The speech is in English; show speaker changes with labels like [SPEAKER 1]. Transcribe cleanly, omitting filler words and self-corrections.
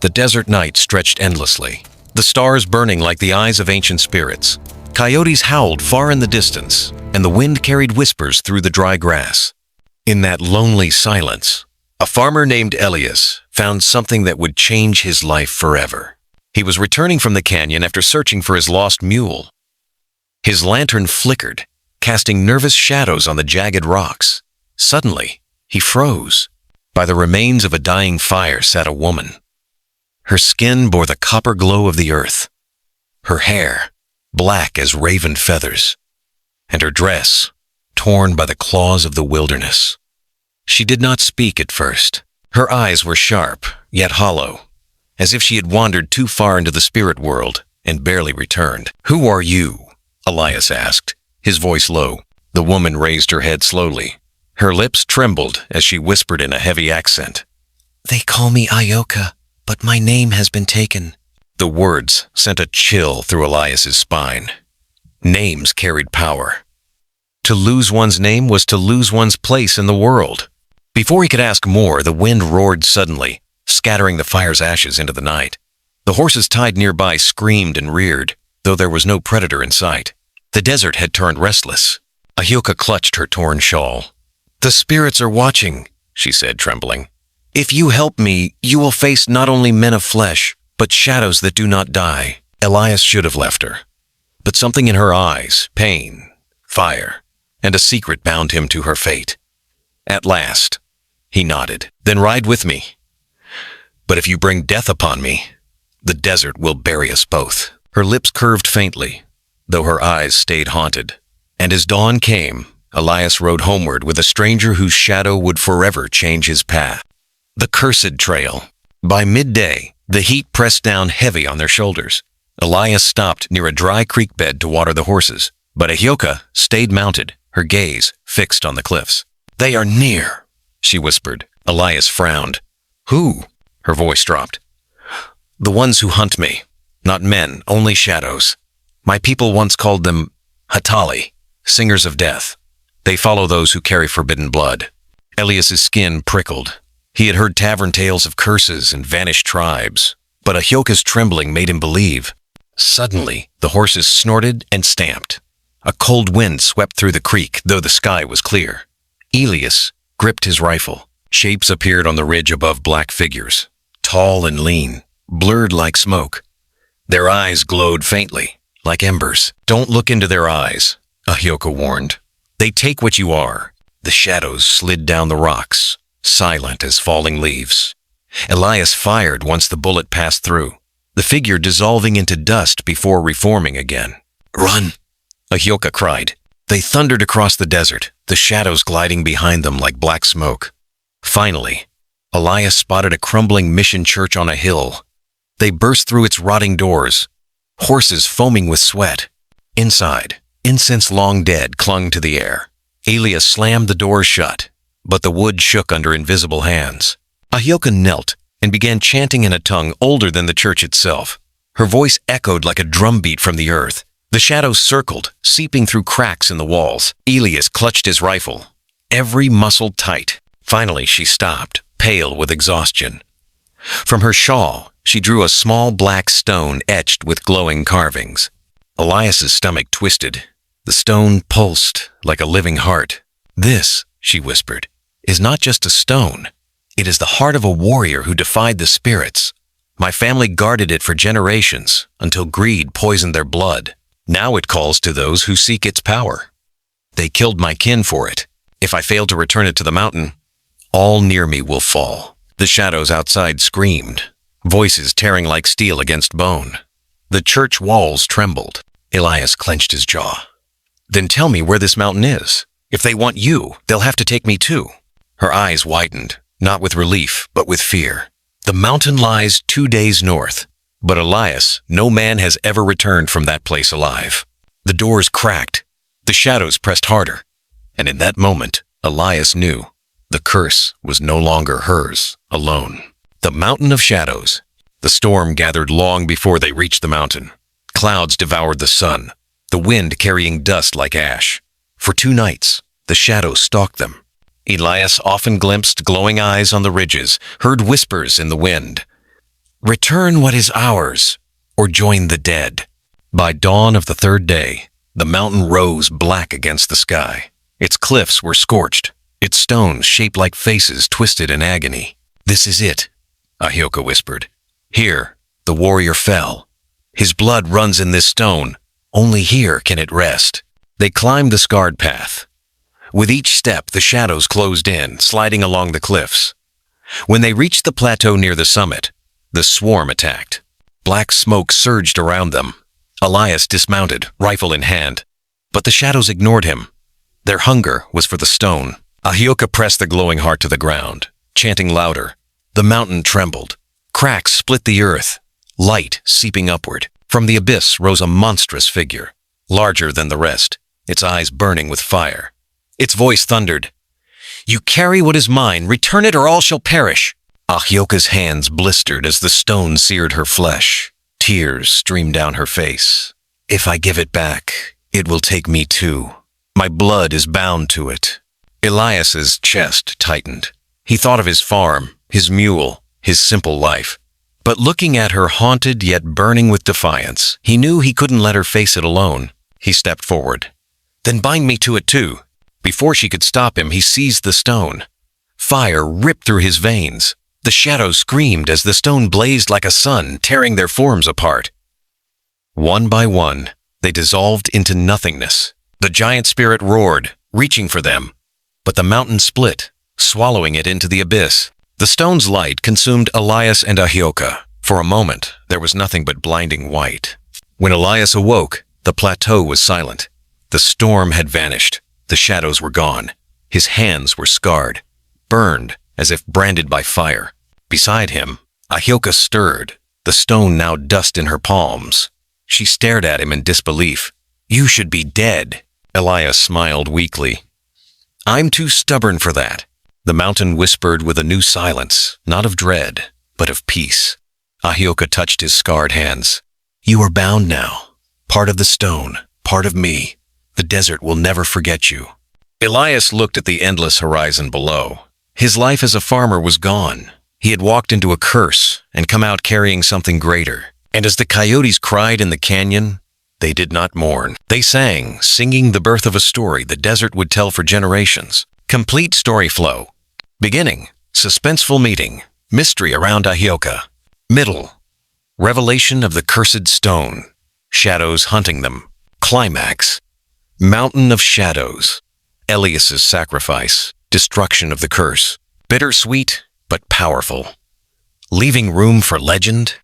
[SPEAKER 1] The desert night stretched endlessly, the stars burning like the eyes of ancient spirits. Coyotes howled far in the distance, and the wind carried whispers through the dry grass. In that lonely silence, a farmer named Elias found something that would change his life forever. He was returning from the canyon after searching for his lost mule. His lantern flickered, casting nervous shadows on the jagged rocks. Suddenly, he froze. By the remains of a dying fire sat a woman. Her skin bore the copper glow of the earth. Her hair, black as raven feathers, and her dress, torn by the claws of the wilderness. She did not speak at first. Her eyes were sharp, yet hollow, as if she had wandered too far into the spirit world and barely returned. "Who are you?" Elias asked, his voice low. The woman raised her head slowly. Her lips trembled as she whispered in a heavy accent. "They call me Ioka, but my name has been taken." The words sent a chill through Elias's spine. Names carried power. To lose one's name was to lose one's place in the world. Before he could ask more, the wind roared suddenly, scattering the fire's ashes into the night. The horses tied nearby screamed and reared, though there was no predator in sight. The desert had turned restless. Ahioka clutched her torn shawl. "The spirits are watching," she said, trembling. "If you help me, you will face not only men of flesh, but shadows that do not die." Elias should have left her, but something in her eyes, pain, fire, and a secret bound him to her fate. At last, he nodded. "Then ride with me. But if you bring death upon me, the desert will bury us both." Her lips curved faintly, though her eyes stayed haunted. And as dawn came, Elias rode homeward with a stranger whose shadow would forever change his path. The cursed trail. By midday, the heat pressed down heavy on their shoulders. Elias stopped near a dry creek bed to water the horses, but Ahioka stayed mounted, her gaze fixed on the cliffs. "They are near," she whispered. Elias frowned. "Who?" Her voice dropped. "The ones who hunt me. Not men, only shadows. My people once called them Hatali, singers of death. They follow those who carry forbidden blood." Elias's skin prickled. He had heard tavern tales of curses and vanished tribes, but Ahioka's trembling made him believe. Suddenly, the horses snorted and stamped. A cold wind swept through the creek, though the sky was clear. Elias gripped his rifle. Shapes appeared on the ridge above black figures, tall and lean, blurred like smoke. Their eyes glowed faintly, like embers. "Don't look into their eyes," Ahioka warned. "They take what you are." The shadows slid down the rocks, silent as falling leaves. Elias fired once the bullet passed through, the figure dissolving into dust before reforming again. "Run!" Ahioka cried. They thundered across the desert, the shadows gliding behind them like black smoke. Finally, Elias spotted a crumbling mission church on a hill. They burst through its rotting doors, horses foaming with sweat. Inside, incense long dead clung to the air. Elias slammed the doors shut, but the wood shook under invisible hands. Ahioka knelt and began chanting in a tongue older than the church itself. Her voice echoed like a drumbeat from the earth. The shadows circled, seeping through cracks in the walls. Elias clutched his rifle, every muscle tight. Finally, she stopped, pale with exhaustion. From her shawl, she drew a small black stone etched with glowing carvings. Elias's stomach twisted. The stone pulsed like a living heart. "This," she whispered, "is not just a stone. It is the heart of a warrior who defied the spirits. My family guarded it for generations until greed poisoned their blood. Now it calls to those who seek its power. They killed my kin for it. If I fail to return it to the mountain, all near me will fall." The shadows outside screamed, voices tearing like steel against bone. The church walls trembled. Elias clenched his jaw. "Then tell me where this mountain is. If they want you, they'll have to take me too." Her eyes widened, not with relief, but with fear. "The mountain lies 2 days north, but Elias, no man has ever returned from that place alive." The doors cracked. The shadows pressed harder. And in that moment, Elias knew the curse was no longer hers alone. The mountain of shadows. The storm gathered long before they reached the mountain. Clouds devoured the sun, the wind carrying dust like ash. For 2 nights, the shadows stalked them. Elias often glimpsed glowing eyes on the ridges, heard whispers in the wind. Return what is ours, or join the dead. By dawn of the third day, the mountain rose black against the sky. Its cliffs were scorched, its stones shaped like faces twisted in agony. This is it, Ahioka whispered. Here, the warrior fell. His blood runs in this stone. Only here can it rest. They climbed the scarred path. With each step, the shadows closed in, sliding along the cliffs. When they reached the plateau near the summit, the swarm attacked. Black smoke surged around them. Elias dismounted, rifle in hand. But the shadows ignored him. Their hunger was for the stone. Ahioka pressed the glowing heart to the ground, chanting louder. The mountain trembled. Cracks split the earth, light seeping upward. From the abyss rose a monstrous figure, larger than the rest, its eyes burning with fire. Its voice thundered, "You carry what is mine, return it or all shall perish." Ahioka's hands blistered as the stone seared her flesh. Tears streamed down her face. "If I give it back, it will take me too. My blood is bound to it." Elias's chest tightened. He thought of his farm, his mule, his simple life. But looking at her haunted yet burning with defiance, he knew he couldn't let her face it alone. He stepped forward. "Then bind me to it too." Before she could stop him, he seized the stone. Fire ripped through his veins. The shadows screamed as the stone blazed like a sun, tearing their forms apart. One by one, they dissolved into nothingness. The giant spirit roared, reaching for them. But the mountain split, swallowing it into the abyss. The stone's light consumed Elias and Ahioka. For a moment, there was nothing but blinding white. When Elias awoke, the plateau was silent. The storm had vanished. The shadows were gone. His hands were scarred, burned as if branded by fire. Beside him, Ahioka stirred, the stone now dust in her palms. She stared at him in disbelief. "You should be dead." Elias smiled weakly. "I'm too stubborn for that." The mountain whispered with a new silence, not of dread, but of peace. Ahioka touched his scarred hands. "You are bound now, part of the stone, part of me. The desert will never forget you." Elias looked at the endless horizon below. His life as a farmer was gone. He had walked into a curse and come out carrying something greater. And as the coyotes cried in the canyon, they did not mourn. They sang, singing the birth of a story the desert would tell for generations. Complete story flow. Beginning, suspenseful meeting, mystery around Ahioka. Middle, revelation of the cursed stone, shadows hunting them. Climax, mountain of shadows, Elias's sacrifice, destruction of the curse. Bittersweet, but powerful. Leaving room for legend